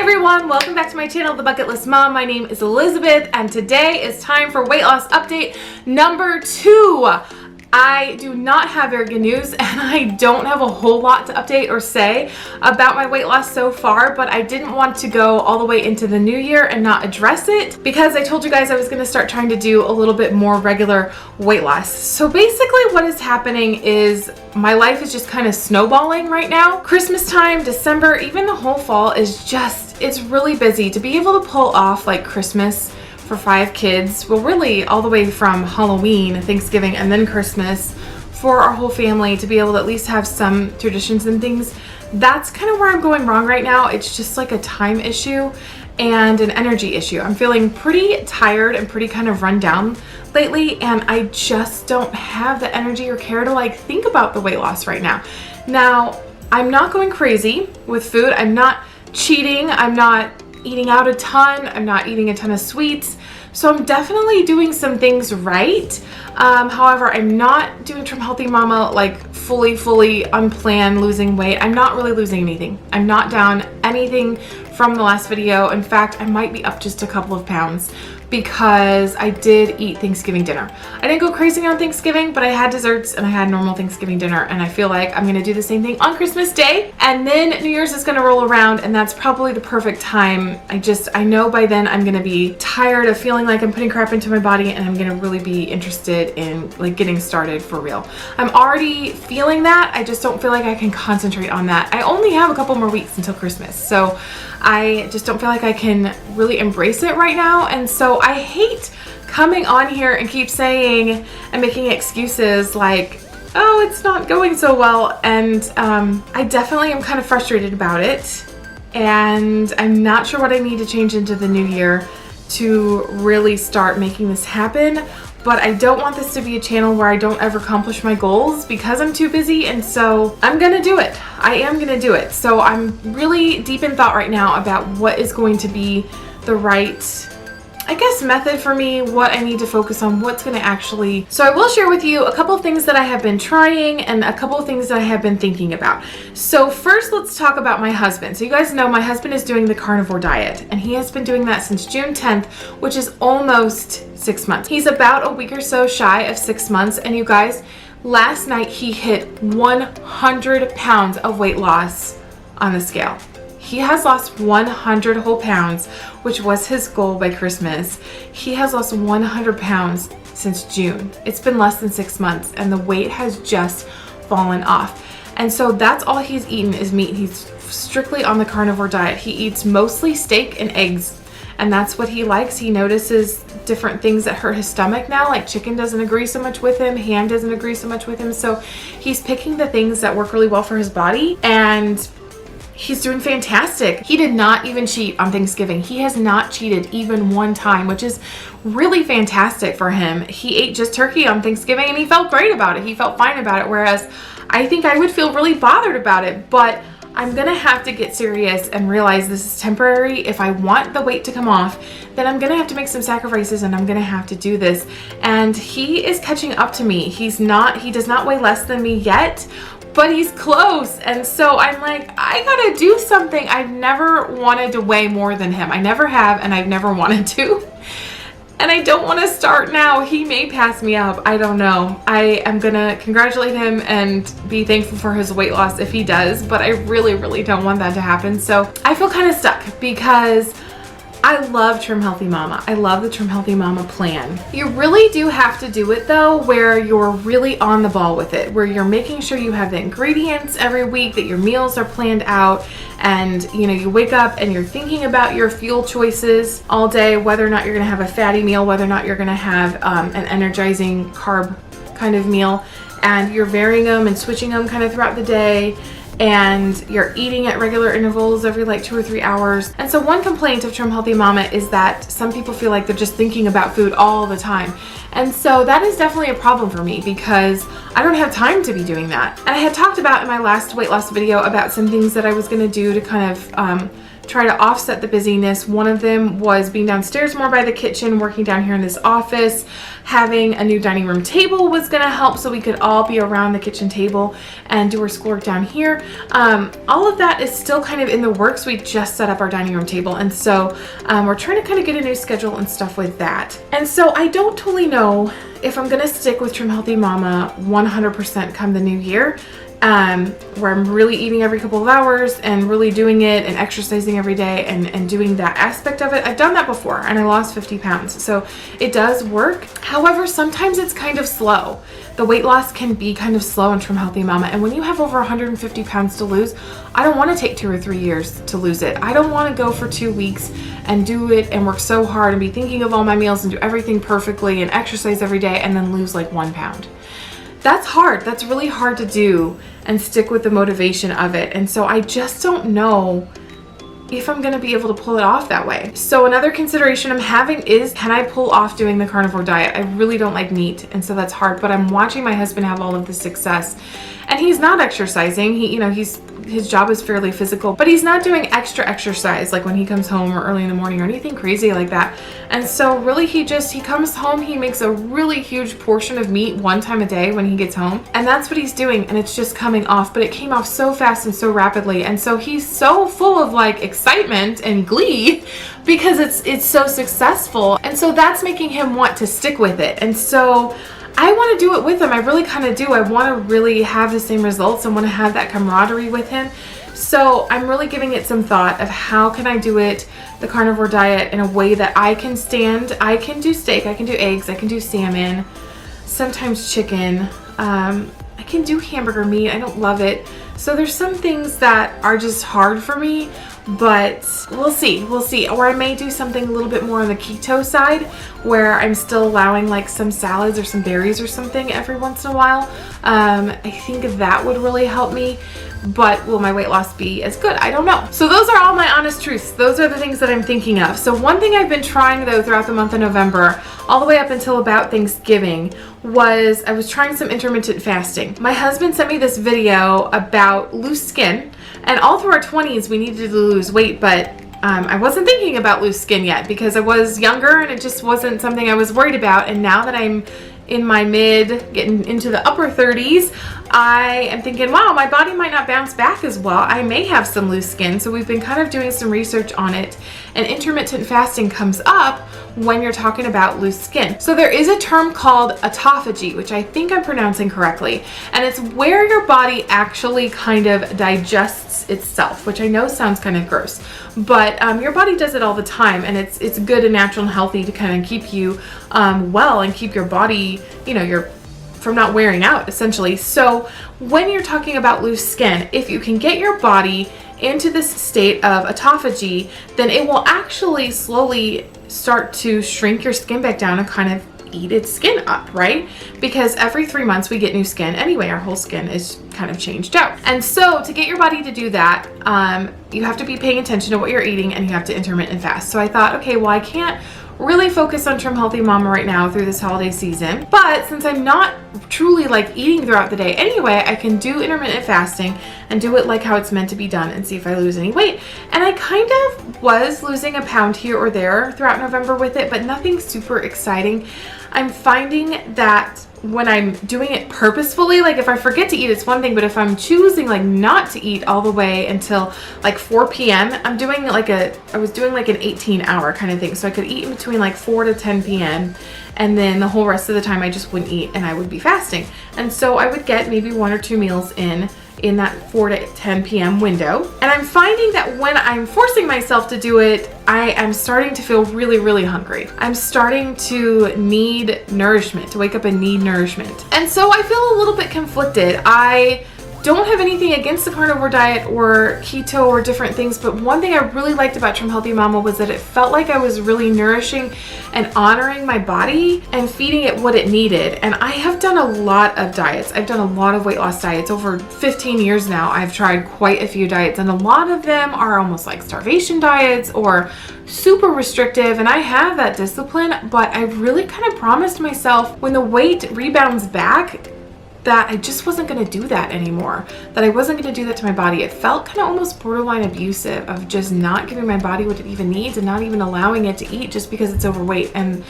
everyone, welcome back to my channel, The Bucket List Mom. My name is Elizabeth and today is time for weight loss update number 2. I do not have very good news and I don't have a whole lot to update or say about my weight loss so far, but I didn't want to go all the way into the new year and not address it because I told you guys I was going to start trying to do a little bit more regular weight loss. So basically what is happening is my life is just kind of snowballing right now. Christmas time, December, even the whole fall is just, it's really busy. To be able to pull off like Christmas for 5 kids, well really all the way from Halloween, Thanksgiving, and then Christmas for our whole family, to be able to at least have some traditions and things, that's kind of where I'm going wrong right now. It's just like a time issue and an energy issue. I'm feeling pretty tired and pretty kind of run down lately, and I just don't have the energy or care to like think about the weight loss right now. Now, I'm not going crazy with food. I'm not cheating. I'm not eating out a ton. I'm not eating a ton of sweets. So I'm definitely doing some things right. However, I'm not doing Trim Healthy Mama like fully unplanned losing weight. I'm not really losing anything. I'm not down anything from the last video. In fact, I might be up just a couple of pounds because I did eat Thanksgiving dinner. I didn't go crazy on Thanksgiving, but I had desserts and I had normal Thanksgiving dinner, and I feel like I'm gonna do the same thing on Christmas Day, and then New Year's is gonna roll around, and that's probably the perfect time. I know by then I'm gonna be tired of feeling like I'm putting crap into my body, and I'm gonna really be interested in like getting started for real. I'm already feeling that. I just don't feel like I can concentrate on that. I only have a couple more weeks until Christmas, so I just don't feel like I can really embrace it right now. And so I hate coming on here and keep saying and making excuses like, oh, it's not going so well. And I definitely am kind of frustrated about it. And I'm not sure what I need to change into the new year to really start making this happen. But I don't want this to be a channel where I don't ever accomplish my goals because I'm too busy, and so I'm gonna do it. I am gonna do it. So I'm really deep in thought right now about what is going to be the right, I guess, method for me, what I need to focus on, what's gonna actually. So I will share with you a couple of things that I have been trying and a couple of things that I have been thinking about. So first, let's talk about my husband. So you guys know my husband is doing the carnivore diet, and he has been doing that since June 10th, which is almost 6 months. He's about a week or so shy of 6 months, and you guys, last night he hit 100 pounds of weight loss on the scale. He has lost 100 whole pounds, which was his goal by Christmas. He has lost 100 pounds since June. It's been less than 6 months, and the weight has just fallen off. And so that's all he's eaten is meat. He's strictly on the carnivore diet. He eats mostly steak and eggs, and that's what he likes. He notices different things that hurt his stomach now, like chicken doesn't agree so much with him, ham doesn't agree so much with him. So he's picking the things that work really well for his body, and he's doing fantastic. He did not even cheat on Thanksgiving. He has not cheated even one time, which is really fantastic for him. He ate just turkey on Thanksgiving and he felt great about it. He felt fine about it, whereas I think I would feel really bothered about it. But I'm gonna have to get serious and realize this is temporary. If I want the weight to come off, then I'm gonna have to make some sacrifices, and I'm gonna have to do this. And he is catching up to me. He does not weigh less than me yet, but he's close. And so I'm like, I gotta do something. I've never wanted to weigh more than him. I never have, and I've never wanted to. And I don't want to start now. He may pass me up. I don't know. I am gonna congratulate him and be thankful for his weight loss if he does, but I really don't want that to happen. So I feel kind of stuck because I love Trim Healthy Mama. I love the Trim Healthy Mama plan. You really do have to do it though, where you're really on the ball with it, where you're making sure you have the ingredients every week, that your meals are planned out, and you know, you wake up and you're thinking about your fuel choices all day, whether or not you're gonna have a fatty meal, whether or not you're gonna have an energizing carb kind of meal, and you're varying them and switching them kind of throughout the day. And you're eating at regular intervals every like 2 or 3 hours. And so one complaint of Trim Healthy Mama is that some people feel like they're just thinking about food all the time. And so that is definitely a problem for me because I don't have time to be doing that. And I had talked about in my last weight loss video about some things that I was gonna do to kind of try to offset the busyness. One of them was being downstairs more by the kitchen, working down here in this office. Having a new dining room table was going to help so we could all be around the kitchen table and do our schoolwork down here. All of that is still kind of in the works. We just set up our dining room table, and so we're trying to kind of get a new schedule and stuff with that. And so I don't totally know if I'm going to stick with Trim Healthy Mama 100% come the new year. Where I'm really eating every couple of hours and really doing it and exercising every day and doing that aspect of it. I've done that before and I lost 50 pounds. So it does work. However, sometimes it's kind of slow. The weight loss can be kind of slow in Trim Healthy Mama. And when you have over 150 pounds to lose, I don't want to take 2 or 3 years to lose it. I don't want to go for 2 weeks and do it and work so hard and be thinking of all my meals and do everything perfectly and exercise every day and then lose like 1 pound. That's hard. That's really hard to do and stick with the motivation of it. And so I just don't know if I'm going to be able to pull it off that way. So another consideration I'm having is, can I pull off doing the carnivore diet? I really don't like meat, and so that's hard, but I'm watching my husband have all of the success. And he's not exercising. His job is fairly physical, but he's not doing extra exercise like when he comes home or early in the morning or anything crazy like that. And so really he comes home, he makes a really huge portion of meat 1 time a day when he gets home. And that's what he's doing, and it's just coming off, but it came off so fast and so rapidly. And so he's so full of like excitement and glee because it's so successful. And so that's making him want to stick with it. And so I want to do it with him. I really kind of do. I want to really have the same results. I want to have that camaraderie with him. So I'm really giving it some thought of how can I do it, the carnivore diet, in a way that I can stand. I can do steak, I can do eggs, I can do salmon, sometimes chicken. I can do hamburger meat. I don't love it. So there's some things that are just hard for me, but we'll see. Or I may do something a little bit more on the keto side where I'm still allowing like some salads or some berries or something every once in a while. I think that would really help me. But will my weight loss be as good? I don't know. So those are all my honest truths. Those are the things that I'm thinking of. So one thing I've been trying though throughout the month of November, all the way up until about Thanksgiving, was I was trying some intermittent fasting. My husband sent me this video about loose skin, and all through our 20s we needed to lose weight, but I wasn't thinking about loose skin yet because I was younger and it just wasn't something I was worried about. And now that I'm in my getting into the upper 30s, I am thinking, wow, my body might not bounce back as well. I may have some loose skin. So we've been kind of doing some research on it, and intermittent fasting comes up when you're talking about loose skin. So there is a term called autophagy, which I think I'm pronouncing correctly, and it's where your body actually kind of digests itself, which I know sounds kind of gross, but your body does it all the time, and it's good and natural and healthy to kind of keep you well and keep your body, from not wearing out, essentially. So when you're talking about loose skin, if you can get your body into this state of autophagy, then it will actually slowly start to shrink your skin back down and kind of eat its skin up, right? Because every 3 months we get new skin anyway. Our whole skin is kind of changed out. And so to get your body to do that, you have to be paying attention to what you're eating, and you have to intermittent fast. So I thought, okay, well, I can't really focus on Trim Healthy Mama right now through this holiday season, but since I'm not truly like eating throughout the day anyway, I can do intermittent fasting and do it like how it's meant to be done and see if I lose any weight. And I kind of was losing a pound here or there throughout November with it, but nothing super exciting. I'm finding that when I'm doing it purposefully, like if I forget to eat, it's one thing, but if I'm choosing like not to eat all the way until like 4 p.m., I was doing like an 18-hour kind of thing. So I could eat in between like 4 to 10 p.m. and then the whole rest of the time I just wouldn't eat and I would be fasting. And so I would get maybe 1 or 2 meals in that 4 to 10 p.m. window. And I'm finding that when I'm forcing myself to do it, I am starting to feel really, really hungry. I'm starting to need nourishment, to wake up and need nourishment. And so I feel a little bit conflicted. I don't have anything against the carnivore diet or keto or different things, but one thing I really liked about Trim Healthy Mama was that it felt like I was really nourishing and honoring my body and feeding it what it needed. And I have done a lot of diets. I've done a lot of weight loss diets. Over 15 years now, I've tried quite a few diets, and a lot of them are almost like starvation diets or super restrictive, and I have that discipline, but I really kind of promised myself when the weight rebounds back, that I just wasn't gonna do that anymore, that I wasn't gonna do that to my body. It felt kind of almost borderline abusive of just not giving my body what it even needs and not even allowing it to eat just because it's overweight. And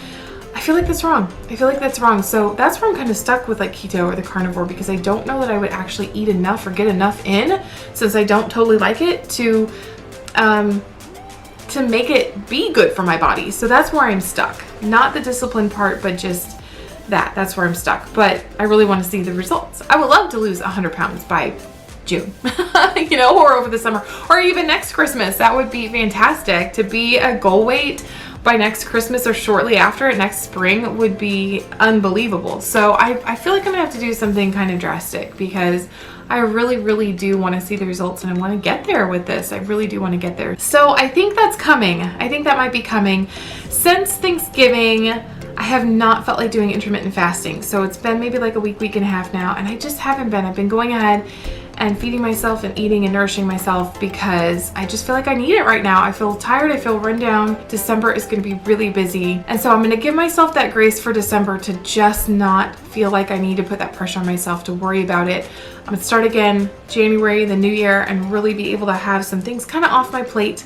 I feel like that's wrong. I feel like that's wrong. So that's where I'm kind of stuck with like keto or the carnivore, because I don't know that I would actually eat enough or get enough in, since I don't totally like it, to make it be good for my body. So that's where I'm stuck. Not the discipline part, but just that's where I'm stuck. But I really want to see the results. I would love to lose 100 pounds by June, you know, or over the summer, or even next Christmas. That would be fantastic. To be a goal weight by next Christmas or shortly after it, next spring, would be unbelievable. So I feel like I'm gonna have to do something kind of drastic, because I really, really do want to see the results, and I want to get there with this. I really do want to get there. So I think that's coming. I think that might be coming. Since Thanksgiving, I have not felt like doing intermittent fasting. So it's been maybe like a week and a half now, and I just haven't been. I've been going ahead and feeding myself and eating and nourishing myself, because I just feel like I need it right now. I feel tired. I feel run down. December is going to be really busy. And so I'm going to give myself that grace for December to just not feel like I need to put that pressure on myself to worry about it. I'm going to start again January, the new year, and really be able to have some things kind of off my plate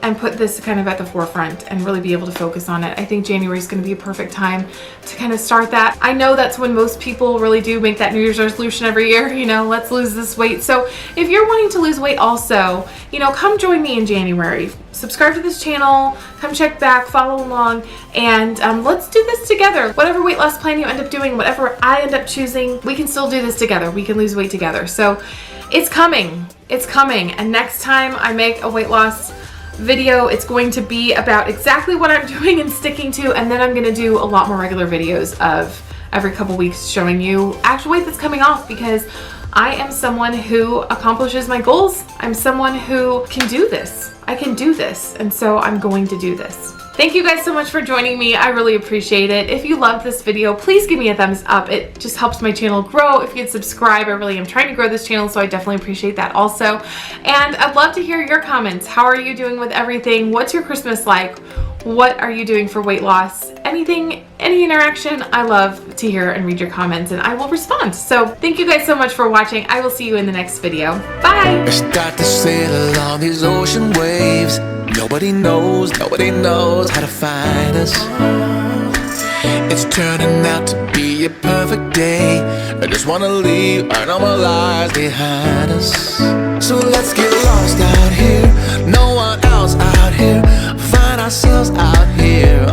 and put this kind of at the forefront and really be able to focus on it. I think January is going to be a perfect time to kind of start that. I know that's when most people really do make that New Year's resolution every year, you know, let's lose this weight. So if you're wanting to lose weight also, you know, come join me in January. Subscribe to this channel, come check back, follow along, and let's do this together. Whatever weight loss plan you end up doing, whatever I end up choosing, we can still do this together. We can lose weight together. So it's coming. It's coming. And next time I make a weight loss video, it's going to be about exactly what I'm doing and sticking to, and then I'm going to do a lot more regular videos of every couple weeks showing you actual weight that's coming off, because I am someone who accomplishes my goals. I'm someone who can do this. I can do this, and so I'm going to do this. Thank you guys so much for joining me. I really appreciate it. If you loved this video, please give me a thumbs up. It just helps my channel grow. If you'd subscribe, I really am trying to grow this channel, so I definitely appreciate that also. And I'd love to hear your comments. How are you doing with everything? What's your Christmas like? What are you doing for weight loss? Anything, any interaction, I love to hear and read your comments, and I will respond. So thank you guys so much for watching. I will see you in the next video. Bye! I start to sail on these ocean waves. Nobody knows how to find us. It's turning out to be a perfect day. I just wanna leave our normal lives behind us. So let's get lost out here, no one else out here. Find ourselves out here.